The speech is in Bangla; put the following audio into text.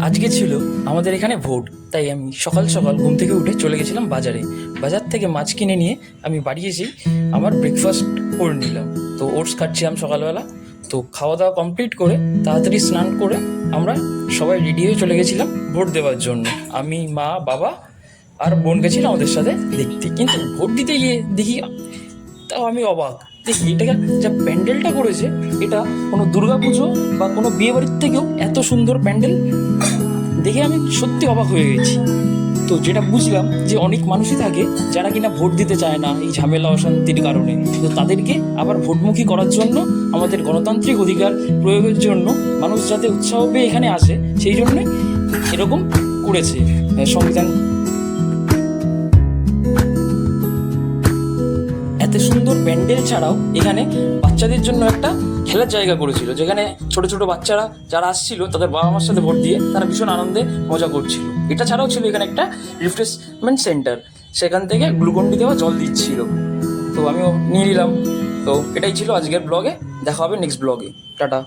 আজকে ছিল আমাদের এখানে ভোট, তাই আমি সকাল সকাল ঘুম থেকে উঠে চলে গেছিলাম বাজারে। বাজার থেকে মাছ কিনে নিয়ে আমি বাড়ি এসেই আমার ব্রেকফাস্ট করে নিলাম। তো ওটস খাচ্ছিলাম সকালবেলা। তো খাওয়া দাওয়া কমপ্লিট করে তাড়াতাড়ি স্নান করে আমরা সবাই রেডি হয়ে চলে গেছিলাম ভোট দেওয়ার জন্য। আমি, মা, বাবা আর বোন গেছিলাম আমাদের সাথে দেখতে। কিন্তু ভোট দিতে গিয়ে দেখি, তাও আমি অবাক, দেখি এটাকে যা প্যান্ডেলটা করেছে, এটা কোনো দুর্গাপুজো বা কোনো বিয়ে বাড়ির থেকেও এত সুন্দর প্যান্ডেল দেখে আমি সত্যি অবাক হয়ে গেছি। তো যেটা বুঝলাম যে অনেক মানুষই থাকে যারা কিনা ভোট দিতে চায় না এই ঝামেলা অশান্তির কারণে, তো তাদেরকে আবার ভোটমুখী করার জন্য, আমাদের গণতান্ত্রিক অধিকার প্রয়োগের জন্য মানুষ যাতে উৎসাহ পেয়ে এখানে আসে, সেই জন্যে এরকম করেছে সংবিধান। এত সুন্দর প্যান্ডেল ছাড়াও এখানে বাচ্চাদের জন্য একটা খেলার জায়গা করেছিল, যেখানে ছোট ছোট বাচ্চারা যারা আসছিল তাদের বাবা মার সাথে ভোট দিয়ে তারা ভীষণ আনন্দে মজা করছিল। এটা ছাড়াও ছিল এখানে একটা রিফ্রেশমেন্ট সেন্টার, সেখান থেকে গ্লুকন্ডি দেওয়া জল দিচ্ছিল। তো আমিও নিয়ে নিলাম। তো এটাই ছিল আজকের ব্লগে। দেখা হবে নেক্সট ব্লগে। টাটা।